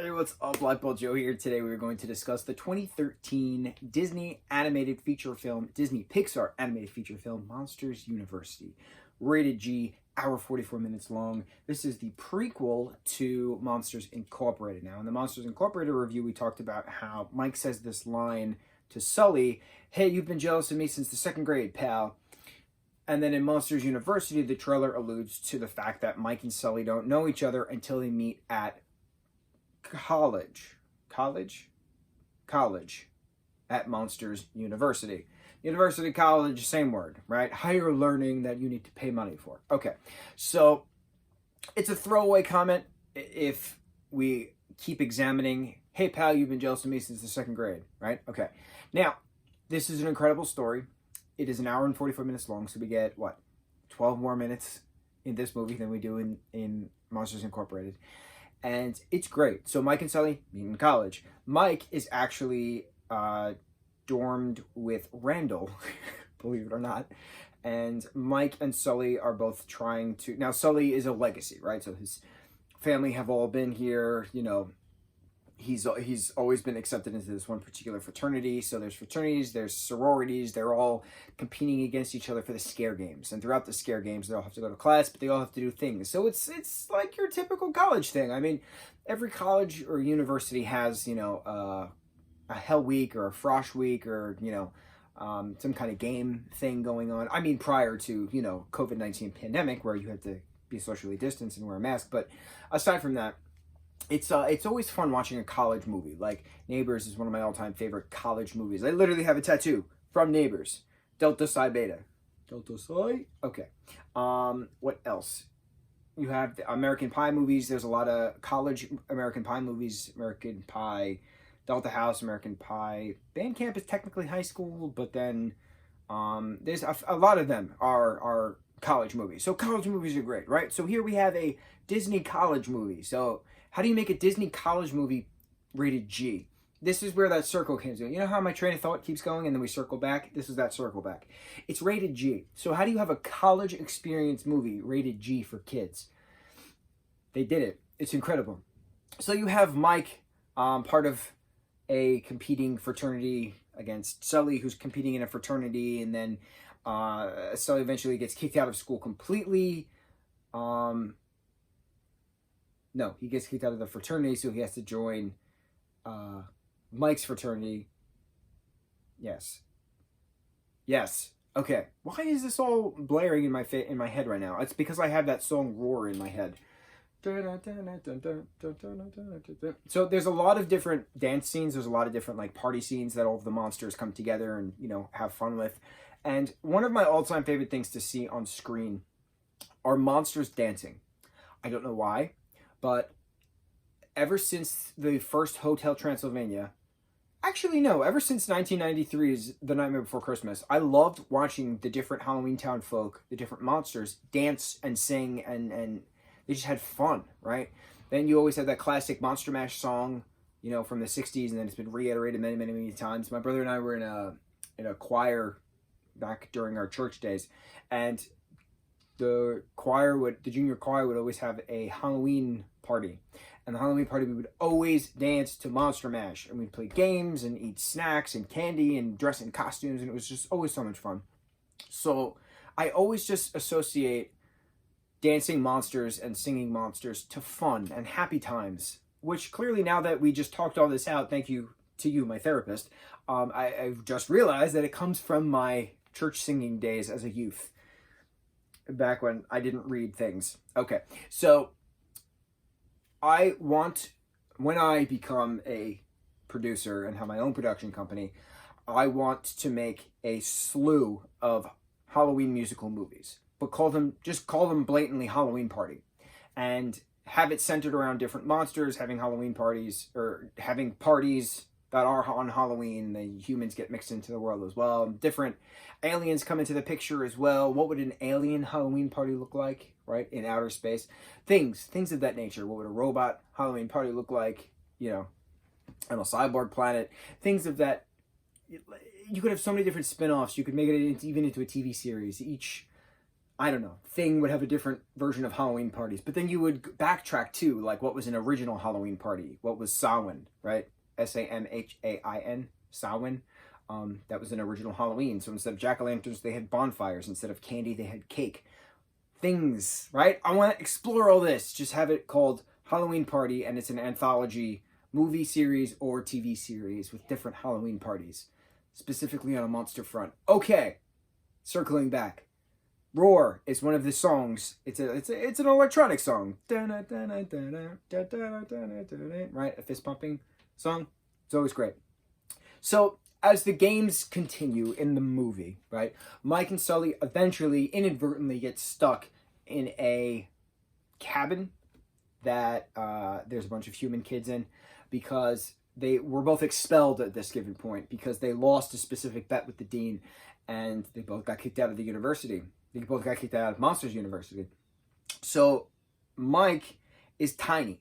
Hey, what's up? Lightboltjoe here. Today we are going to discuss the 2013 Disney animated feature film, Disney Pixar animated feature film, Monsters University. Rated G, hour 44 minutes long. This is the prequel to Monsters Incorporated. Now, in the Monsters Incorporated review, we talked about how Mike says this line to Sully, "Hey, you've been jealous of me since the second grade, pal." And then in Monsters University, the trailer alludes to the fact that Mike and Sully don't know each other until they meet at college at Monsters University. University, college, same word, right? Higher learning that you need to pay money for. Okay, so it's a throwaway comment if we keep examining, hey pal, you've been jealous of me since the second grade, right? Okay, now this is an incredible story. It is an hour and 44 minutes long, so we get, what, 12 more minutes in this movie than we do in Monsters Incorporated. And it's great. So Mike and Sully meet in college. Mike is actually dormed with Randall, believe it or not. And Mike and Sully are both trying to... Now, Sully is a legacy, right? So his family have all been here, you know. He's always been accepted into this one particular fraternity. So there's fraternities, there's sororities. They're all competing against each other for the scare games. And throughout the scare games, they all have to go to class, but they all have to do things. So it's like your typical college thing. I mean, every college or university has, you know, a Hell Week or a Frosh Week or, you know, some kind of game thing going on. I mean, prior to, you know, COVID-19 pandemic where you had to be socially distanced and wear a mask. But aside from that, it's always fun watching a college movie. Like Neighbors is one of my all-time favorite college movies. I literally have a tattoo from Neighbors. Delta Psi Beta. Delta Psi? Okay. What else? You have the American Pie movies. There's a lot of college American Pie movies. American Pie, Delta House, American Pie. Band Camp is technically high school, but then there's a lot of them are college movies. So college movies are great, right? So here we have a Disney college movie. So how do you make a Disney college movie rated G? This is where that circle came to. You know how my train of thought keeps going and then we circle back? This is that circle back. It's rated G. So how do you have a college experience movie rated G for kids? They did it. It's incredible. So you have Mike, part of a competing fraternity against Sully, who's competing in a fraternity, and then Sully eventually gets kicked out of school completely. No, he gets kicked out of the fraternity, so he has to join Mike's fraternity. Yes. Okay. Why is this all blaring in my head right now? It's because I have that song Roar in my head. So there's a lot of different dance scenes. There's a lot of different like party scenes that all of the monsters come together and, you know, have fun with. And one of my all-time favorite things to see on screen are monsters dancing. I don't know why. But ever since the first Hotel Transylvania, actually no, ever since 1993's The Nightmare Before Christmas, I loved watching the different Halloween Town folk, the different monsters, dance and sing, and they just had fun, right? Then you always had that classic Monster Mash song, you know, from the 60s, and then it's been reiterated many times. My brother and I were in a choir back during our church days, and the junior choir would always have a Halloween party. And the Halloween party, we would always dance to Monster Mash. And we'd play games and eat snacks and candy and dress in costumes. And it was just always so much fun. So I always just associate dancing monsters and singing monsters to fun and happy times. Which clearly, now that we just talked all this out, thank you to you, my therapist, I've just realized that it comes from my church singing days as a youth. Back when I didn't read things. Okay, so when I become a producer and have my own production company, I want to make a slew of Halloween musical movies, but just call them blatantly Halloween Party, and have it centered around different monsters, having Halloween parties, or having parties that are on Halloween. The humans get mixed into the world as well. Different aliens come into the picture as well. What would an alien Halloween party look like, right? In outer space. Things of that nature. What would a robot Halloween party look like, you know, on a cyborg planet? Things of that. You could have so many different spin-offs. You could make it even into a TV series. Each I don't know, thing would have a different version of Halloween parties. But then you would backtrack too, like what was an original Halloween party? What was Samhain, right? Samhain, Samhain. That was an original Halloween. So instead of jack-o'-lanterns, they had bonfires. Instead of candy, they had cake. Things, right? I want to explore all this. Just have it called Halloween Party, and it's an anthology movie series or TV series with different Halloween parties, specifically on a monster front. Okay, circling back. Roar is one of the songs. It's an electronic song. Right? A fist pumping song. It's always great. So as the games continue in the movie, right, Mike and Sully eventually inadvertently get stuck in a cabin that there's a bunch of human kids in, because they were both expelled at this given point because they lost a specific bet with the dean, and they both got kicked out of the university. They both got kicked out of Monsters University. So Mike is tiny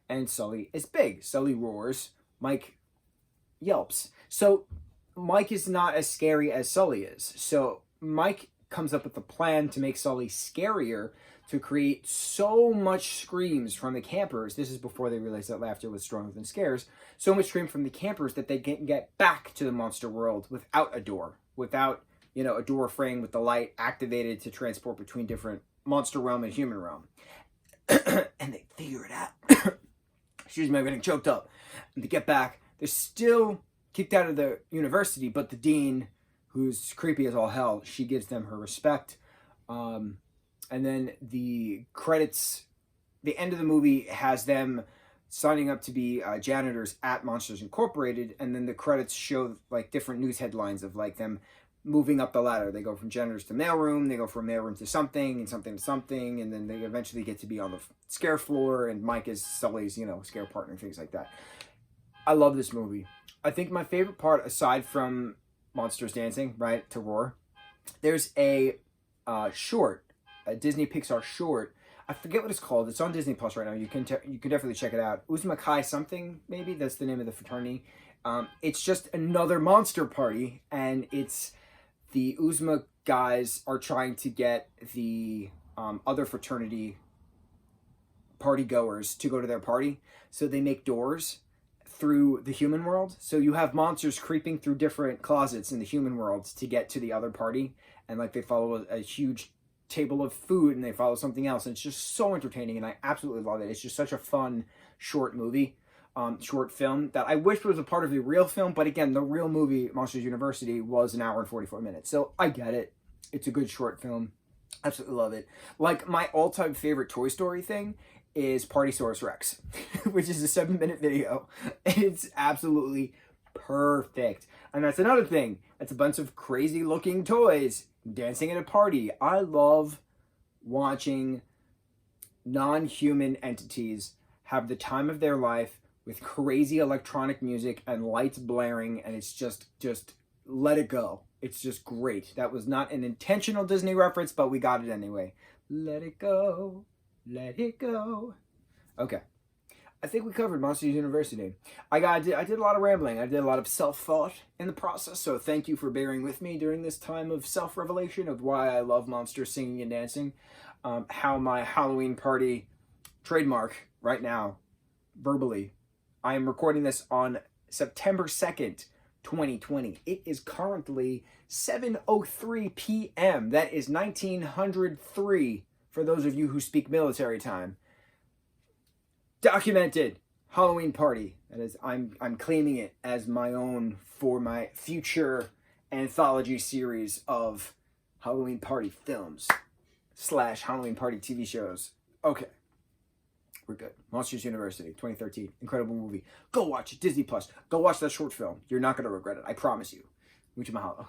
and Sully is big. Sully roars, Mike yelps. So Mike is not as scary as Sully is. So Mike comes up with a plan to make Sully scarier, to create so much screams from the campers. This is before they realized that laughter was stronger than scares. So much scream from the campers that they can get back to the monster world without a door, without, you know, a door frame with the light activated to transport between different monster realm and human realm. And they figure it out. Excuse me, I'm getting choked up. And to get back, they're still kicked out of the university, but the dean, who's creepy as all hell, she gives them her respect. And then the credits, the end of the movie has them signing up to be janitors at Monsters Incorporated, and then the credits show like different news headlines of like them moving up the ladder. They go from janitors to mailroom, they go from mailroom to something, and something to something, and then they eventually get to be on the scare floor, and Mike is Sully's, you know, scare partner and things like that. I love this movie. I think my favorite part, aside from monsters dancing, right, to Roar, there's a short, a Disney Pixar short. I forget what it's called. It's on Disney Plus right now. You can definitely check it out. Uzma Kai something, maybe that's the name of the fraternity. It's just another monster party, and it's the Uzma guys are trying to get the other fraternity party goers to go to their party. So they make doors through the human world. So you have monsters creeping through different closets in the human world to get to the other party, and like they follow a huge table of food, and they follow something else, and it's just so entertaining, and I absolutely love it. It's just such a fun short movie, short film that I wish was a part of the real film, but again, the real movie Monsters University was an hour and 44 minutes, so I get it. It's a good short film. Absolutely love it. Like, my all-time favorite Toy Story thing is Partysaurus Rex, which is a 7-minute video, and it's absolutely perfect. And that's another thing. It's a bunch of crazy looking toys dancing at a party. I love watching non-human entities have the time of their life with crazy electronic music and lights blaring, and it's just let it go. It's just great. That was not an intentional Disney reference, but we got it anyway. Let it go. Let it go. Okay. I think we covered Monsters University. I did a lot of rambling. I did a lot of self-thought in the process, so thank you for bearing with me during this time of self-revelation of why I love monsters singing and dancing, how my Halloween party trademark right now, verbally. I am recording this on September 2nd, 2020. It is currently 7:03 p.m. That is 1903 for those of you who speak military time. Documented Halloween party. That is, I'm claiming it as my own for my future anthology series of Halloween party films / Halloween party TV shows. Okay, we're good. Monsters University, 2013, incredible movie. Go watch it, Disney Plus. Go watch that short film. You're not gonna regret it. I promise you. Mucho mahalo.